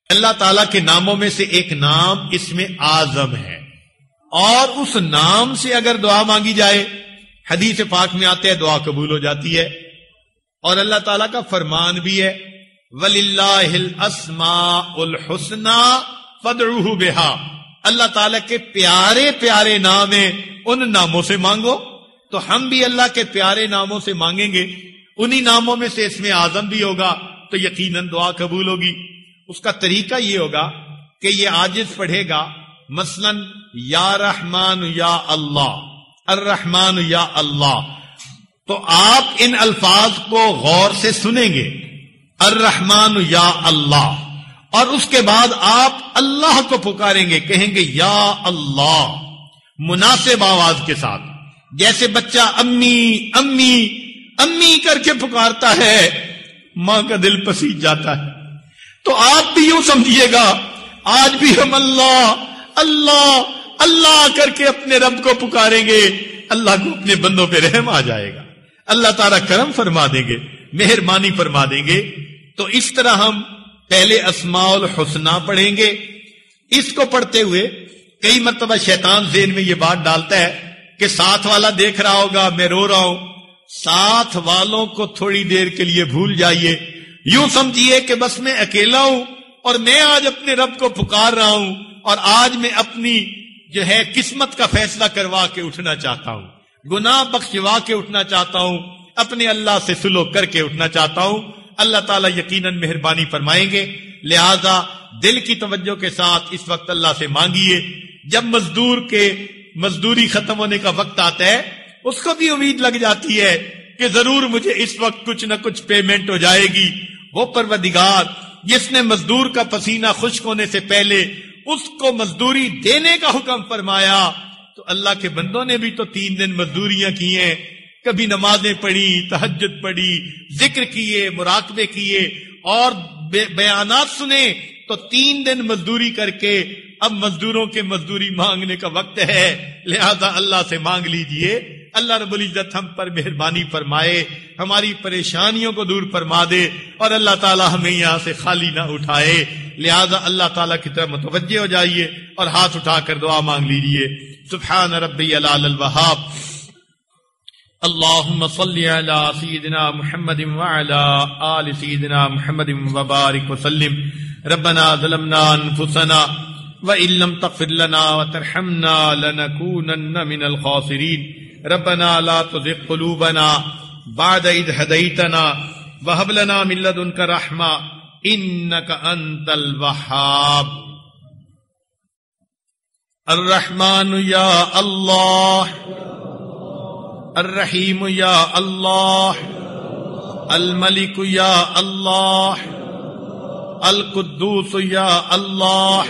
اللہ تعالیٰ کے ناموں میں سے ایک نام اسم اعظم ہے، اور اس نام سے اگر دعا مانگی جائے، حدیث پاک میں آتے ہے دعا قبول ہو جاتی ہے، اور اللہ تعالیٰ کا فرمان بھی ہے وَلِلَّهِ الْأَسْمَاءُ الْحُسْنَى فَادْعُوهُ بِهَا، اللہ تعالیٰ کے پیارے پیارے نام ہیں، ان ناموں سے مانگو۔ تو ہم بھی اللہ کے پیارے ناموں سے مانگیں گے، انہی ناموں میں سے اسم اعظم بھی ہوگا تو یقیناً دعا قبول ہوگی۔ اس کا طریقہ یہ ہوگا کہ یہ عاجز پڑھے گا مثلا یا رحمان یا اللہ، الرحمن یا اللہ، تو آپ ان الفاظ کو غور سے سنیں گے، الرحمن یا اللہ، اور اس کے بعد آپ اللہ کو پکاریں گے، کہیں گے یا اللہ مناسب آواز کے ساتھ، جیسے بچہ امی امی امی کر کے پکارتا ہے، ماں کا دل پسیج جاتا ہے۔ تو آپ بھی یوں سمجھیے گا آج بھی ہم اللہ اللہ اللہ کر کے اپنے رب کو پکاریں گے، اللہ کو اپنے بندوں پہ رحم آ جائے گا، اللہ تعالیٰ کرم فرما دیں گے، مہربانی فرما دیں گے۔ تو اس طرح ہم پہلے اسماء الحسنہ پڑھیں گے۔ اس کو پڑھتے ہوئے کئی مرتبہ شیطان ذہن میں یہ بات ڈالتا ہے کہ ساتھ والا دیکھ رہا ہوگا میں رو رہا ہوں، ساتھ والوں کو تھوڑی دیر کے لیے بھول جائیے، یوں سمجھیے کہ بس میں اکیلا ہوں اور میں آج اپنے رب کو پکار رہا ہوں، اور آج میں اپنی جو ہے قسمت کا فیصلہ کروا کے اٹھنا چاہتا ہوں، گناہ بخشوا کے اٹھنا چاہتا ہوں، اپنے اللہ سے سلوک کر کے اٹھنا چاہتا ہوں۔ اللہ تعالیٰ یقیناً مہربانی فرمائیں گے، لہذا دل کی توجہ کے ساتھ اس وقت اللہ سے مانگیے۔ جب مزدور کے مزدوری ختم ہونے کا وقت آتا ہے، اس کو بھی امید لگ جاتی ہے کہ ضرور مجھے اس وقت کچھ نہ کچھ پیمنٹ ہو جائے گی۔ وہ پروردگار جس نے مزدور کا پسینہ خشک ہونے سے پہلے اس کو مزدوری دینے کا حکم فرمایا، تو اللہ کے بندوں نے بھی تو 3 دن مزدوریاں کی ہیں، کبھی نمازیں پڑھی، تہجد پڑھی، ذکر کیے، مراقبے کیے اور بیانات سنے، تو 3 دن مزدوری کر کے اب مزدوروں کے مزدوری مانگنے کا وقت ہے، لہذا اللہ سے مانگ لیجئے۔ اللہ رب العزت ہم پر مہربانی فرمائے، ہماری پریشانیوں کو دور فرما دے، اور اللہ تعالی ہمیں یہاں سے خالی نہ اٹھائے۔ لہذا اللہ تعالیٰ کی طرف متوجہ ہو جائیے اور ہاتھ اٹھا کر دعا مانگ لیجئے۔ سبحان ربی العلی الوہاب، اللہم صلی علی سیدنا محمد وعلی آل سیدنا محمد وبارک وسلم۔ ربنا ظلمنا انفسنا وإن لم تغفر لنا وترحمنا لنكونن من الخاسرين۔ ربنا لا تزغ قلوبنا بعد إذ هديتنا وهب لنا من لدنك رحمة إنك أنت الوهاب۔ الرحمن يا الله، الرحيم يا الله، الملك يا الله، القدوس يا الله،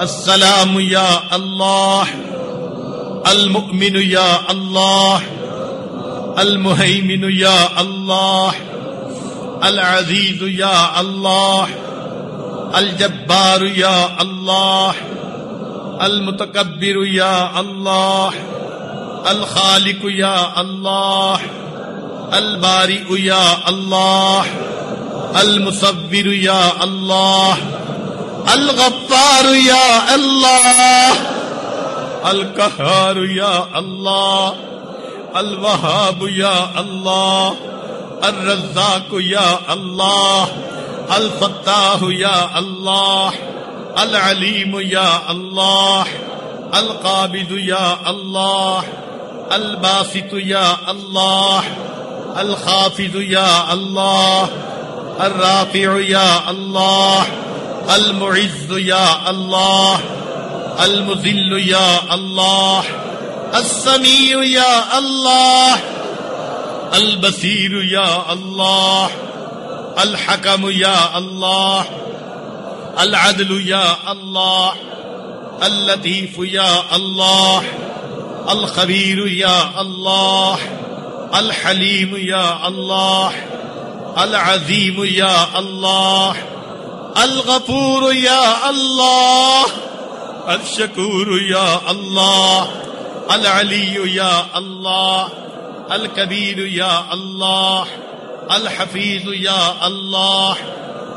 السلام يا الله، المؤمن يا الله، المهيمن يا الله، العزيز يا الله، الجبار يا الله، المتكبر يا الله، الخالق يا الله، البارئ يا الله، المصور يا الله، الغفار يا الله، القهار يا الله، الوهاب يا الله، الرزاق يا الله، الفتاح يا الله، العليم يا الله، القابض يا الله، الباسط يا الله، الخافض يا الله، الرافع يا الله، المعز يا الله، المذل يا الله، السميع يا الله، البصير يا الله، الحكم يا الله، العدل يا الله، اللطيف يا الله، الخبير يا الله، الحليم يا الله، العظيم يا الله، الغفور يا الله، الشکور یا اللہ، العلی یا اللہ، الکبیر یا اللہ، الحفیظ یا اللہ،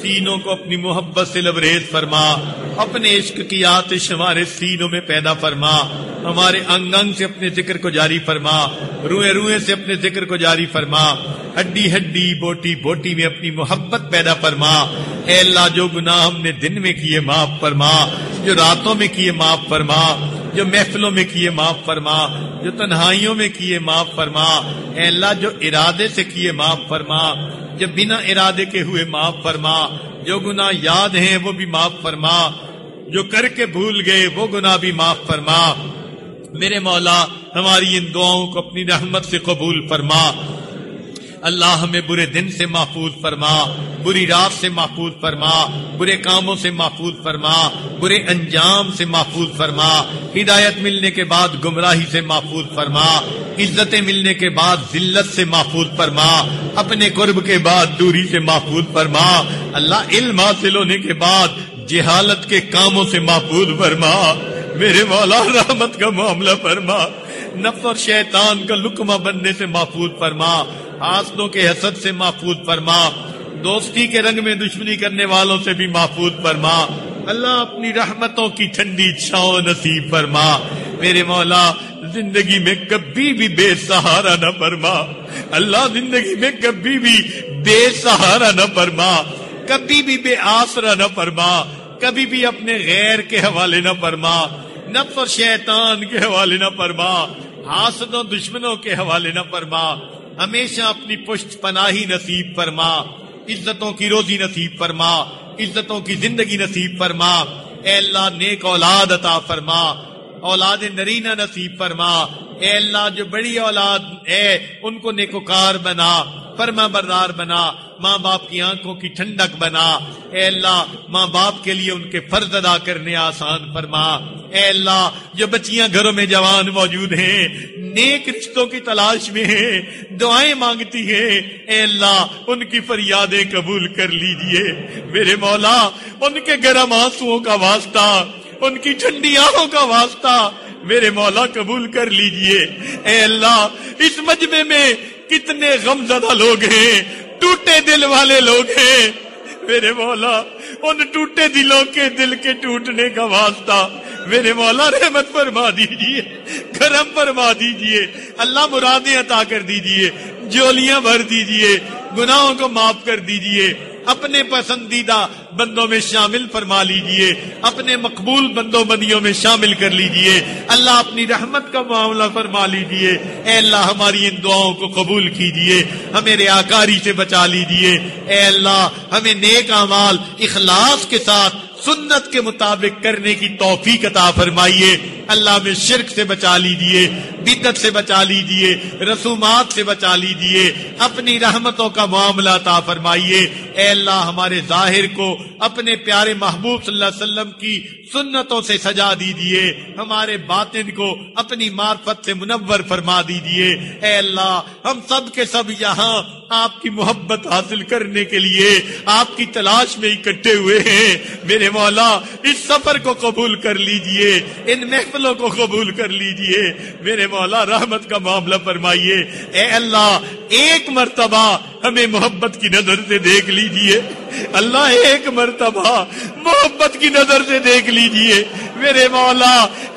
سینوں کو اپنی محبت سے لبریز فرما، اپنے عشق کی آتش ہمارے سینوں میں پیدا فرما، ہمارے انگ انگ سے اپنے ذکر کو جاری فرما، روئے روئے سے اپنے ذکر کو جاری فرما، ہڈی ہڈی بوٹی بوٹی میں اپنی محبت پیدا فرما۔ اے اللہ جو گناہ ہم نے دن میں کیے معاف فرما، جو راتوں میں کیے معاف فرما، جو محفلوں میں کیے معاف فرما، جو تنہائیوں میں کیے معاف فرما۔ اے اللہ جو ارادے سے کیے معاف فرما، جو بنا ارادے کے ہوئے معاف فرما، جو گناہ یاد ہیں وہ بھی معاف فرما، جو کر کے بھول گئے وہ گناہ بھی معاف فرما۔ میرے مولا ہماری ان دعاؤں کو اپنی رحمت سے قبول فرما۔ اللہ ہمیں برے دن سے محفوظ فرما، بری رات سے محفوظ فرما، برے کاموں سے محفوظ فرما، برے انجام سے محفوظ فرما، ہدایت ملنے کے بعد گمراہی سے محفوظ فرما، عزتیں ملنے کے بعد ذلت سے محفوظ فرما، اپنے قرب کے بعد دوری سے محفوظ فرما۔ اللہ علم حاصل ہونے کے بعد جہالت کے کاموں سے محفوظ فرما۔ میرے مولا رحمت کا معاملہ فرما، نفس اور شیطان کا لقمہ بننے سے محفوظ فرما، حاسدوں کے حسد سے محفوظ فرما، دوستی کے رنگ میں دشمنی کرنے والوں سے بھی محفوظ فرما۔ اللہ اپنی رحمتوں کی ٹھنڈی چھاؤں نصیب فرما۔ میرے مولا زندگی میں کبھی بھی بے سہارا نہ فرما، اللہ زندگی میں کبھی بھی بے سہارا نہ فرما، کبھی بھی بے آسرا نہ فرما، کبھی بھی اپنے غیر کے حوالے نہ فرما، نفس اور شیطان کے حوالے نہ فرما، حاسدوں دشمنوں کے حوالے نہ فرما۔ ہمیشہ اپنی پشت پناہی نصیب فرما، عزتوں کی روزی نصیب فرما، عزتوں کی زندگی نصیب فرما۔ اے اللہ نیک اولاد عطا فرما، اولاد نرینہ نصیب فرما۔ اے اللہ جو بڑی اولاد ہے ان کو نیکوکار بنا، فرما بردار بنا، ماں باپ کی آنکھوں کی ٹھنڈک بنا۔ اے اللہ ماں باپ کے لیے ان کے فرض ادا کرنے آسان فرما۔ اے اللہ جو بچیاں گھروں میں جوان موجود ہیں، نیک رشتوں کی تلاش میں ہیں، دعائیں مانگتی ہیں، اے اللہ ان کی فریادیں قبول کر لیجئے۔ میرے مولا ان کے گرم آنسوؤں کا واسطہ، ان کی ٹھنڈی آنکھوں کا واسطہ میرے مولا قبول کر لیجئے۔ اے اللہ اس مجمع میں کتنے غم زدہ لوگ ہیں، ٹوٹے دل والے لوگ ہیں، میرے مولا ان ٹوٹے دلوں کے دل کے ٹوٹنے کا واسطہ میرے مولا رحمت فرما دیجئے، کرم فرما دیجئے۔ اللہ مرادیں عطا کر دیجئے، جولیاں بھر دیجئے، گناہوں کو معاف کر دیجئے، اپنے پسندیدہ بندوں میں شامل فرما لیجئے، اپنے مقبول بندوں بندیوں میں شامل کر لیجئے۔ اللہ اپنی رحمت کا معاملہ فرما لیجئے۔ اے اللہ ہماری ان دعاؤں کو قبول کیجئے، ہمیں ریاکاری سے بچا لیجئے۔ اے اللہ ہمیں نیک اعمال اخلاص کے ساتھ سنت کے مطابق کرنے کی توفیق عطا فرمائیے۔ اللہ ہمیں شرک سے بچا لیجئے، بدعت سے بچا لیجئے، رسومات سے بچا لیجئے، اپنی رحمتوں کا معاملہ عطا فرمائیے۔ اے اللہ ہمارے ظاہر کو اپنے پیارے محبوب صلی اللہ علیہ وسلم کی سنتوں سے سجا دیجئے، ہمارے باطن کو اپنی معرفت سے منور فرما دیجئے۔ اے اللہ ہم سب کے سب یہاں آپ کی محبت حاصل کرنے کے لیے آپ کی تلاش میں اکٹھے ہوئے ہیں۔ میرے مولا اس سفر کو قبول کر لیجئے، ان محفلوں کو قبول کر لیجئے۔ میرے مولا رحمت کا معاملہ فرمائیے۔ اے اللہ ایک مرتبہ ہمیں محبت کی نظر سے دیکھ لیجئے، اللہ ایک مرتبہ محبت کی نظر سے دیکھ لیجئے۔ میرے مولا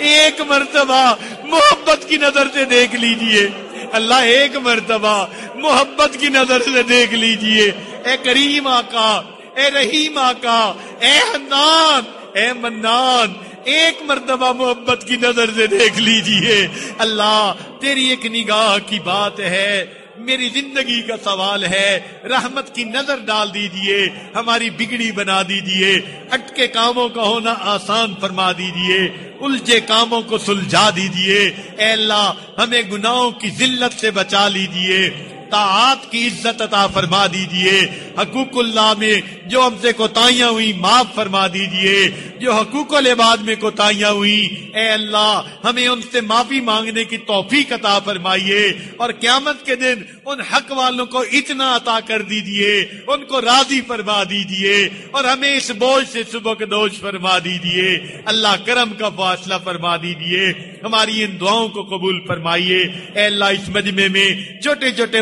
ایک مرتبہ محبت کی نظر سے دیکھ لیجئے، اللہ ایک مرتبہ محبت کی نظر سے دیکھ لیجئے۔ اے کریم آقا، اے رحیم آقا، اے حنان، اے منان، ایک مرتبہ محبت کی نظر سے دیکھ لیجئے۔ اللہ تیری ایک نگاہ کی بات ہے، میری زندگی کا سوال ہے، رحمت کی نظر ڈال دیجئے، ہماری بگڑی بنا دیجئے، اٹکے کاموں کا ہونا آسان فرما دیجئے، الجھے کاموں کو سلجھا دیجئے۔ اے اللہ ہمیں گناہوں کی ذلت سے بچا لیجئے، طاعات کی عزت عطا فرما دیجئے، حقوق اللہ میں جو ہم سے کوتاہیاں ہوئی معاف فرما دیجئے، جو حقوق العباد میں کوتاہیاں ہوئی اے اللہ ہمیں ان سے معافی مانگنے کی توفیق عطا فرمائیے، اور قیامت کے دن ان حق والوں کو اتنا عطا کر دیجئے، ان کو راضی فرما دیجئے، اور ہمیں اس بوجھ سے سبکدوش فرما دیجئے۔ اللہ کرم کا فاصلہ فرما دیجئے، ہماری ان دعاؤں کو قبول فرمائیے۔ اے اللہ اس مجمع میں چھوٹے چھوٹے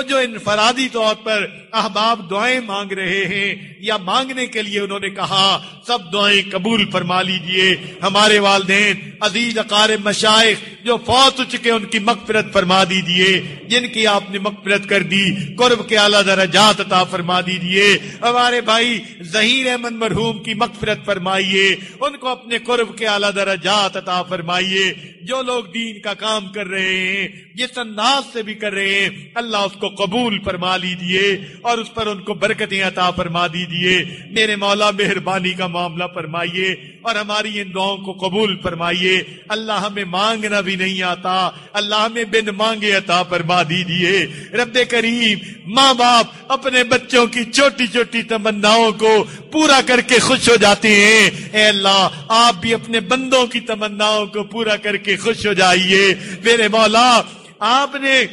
جو انفرادی طور پر احباب دعائیں مانگ رہے ہیں یا مانگنے کے لیے انہوں نے کہا، سب دعائیں قبول فرما لیجئے۔ ہمارے والدین، عزیز اقارب، مشائخ جو فوت ہو چکے ان کی مغفرت فرما دیجئے، جن کی آپ نے مغفرت کر دی قرب کے اعلیٰ درجات عطا فرما دیجئے۔ ہمارے بھائی ظہیر احمد مرحوم کی مغفرت فرمائیے، ان کو اپنے قرب کے اعلیٰ درجات عطا فرمائیے۔ جو لوگ دین کا کام کر رہے ہیں، جس انداز سے بھی کر رہے ہیں، اللہ اس کو قبول فرما لیجئے اور اس پر ان کو برکتیں عطا فرما دیجئے۔ میرے مولا مہربانی کا معاملہ فرمائیے اور ہماری ان دعاؤں کو قبول فرمائیے۔ اللہ ہمیں مانگنا بھی نہیں آتا، اللہ ہمیں بن مانگے عطا فرما دیجئے۔ رب کریم، ماں باپ اپنے بچوں کی چھوٹی چھوٹی تمناؤں کو پورا کر کے خوش ہو جاتے ہیں، اے اللہ آپ بھی اپنے بندوں کی تمناؤں کو پورا کر کے خوش ہو جائیے۔ میرے مولا، آپ نے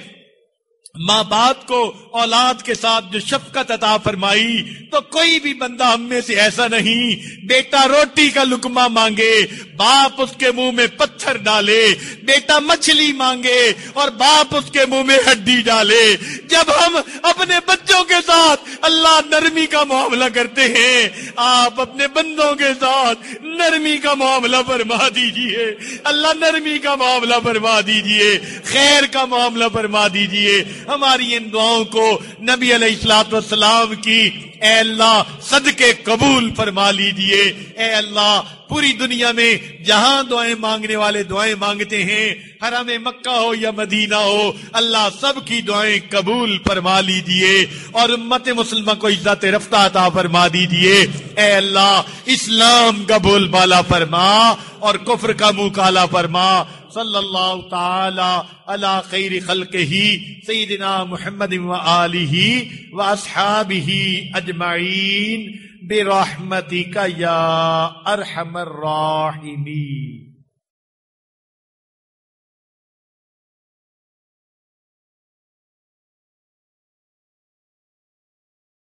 ماں باپ کو اولاد کے ساتھ جو شفقت عطا فرمائی، تو کوئی بھی بندہ ہم میں سے ایسا نہیں بیٹا روٹی کا لقمہ مانگے باپ اس کے منہ میں پتھر ڈالے، بیٹا مچھلی مانگے اور باپ اس کے منہ میں ہڈی ڈالے۔ جب ہم اپنے بچوں کے ساتھ اللہ نرمی کا معاملہ کرتے ہیں، آپ اپنے بندوں کے ساتھ نرمی کا معاملہ فرما دیجئے۔ اللہ نرمی کا معاملہ فرما دیجئے، خیر کا معاملہ فرما دیجئے۔ ہماری ان دعاؤں کو نبی علیہ الصلوۃ والسلام کی اے اللہ صدقے قبول فرما لیجئے۔ اے اللہ پوری دنیا میں جہاں دعائیں مانگنے والے دعائیں مانگتے ہیں، حرم مکہ ہو یا مدینہ ہو، اللہ سب کی دعائیں قبول فرما لیجئے اور امت مسلمہ کو عزت رفتہ عطا فرما دیجئے۔ اے اللہ اسلام کا بول بالا فرما اور کفر کا منہ کالا فرما۔ صلی اللہ تعالی علی خیر خلقہ سیدنا محمد وآلہ واصحابہ اجمعین برحمتک یا ارحم الراحمین۔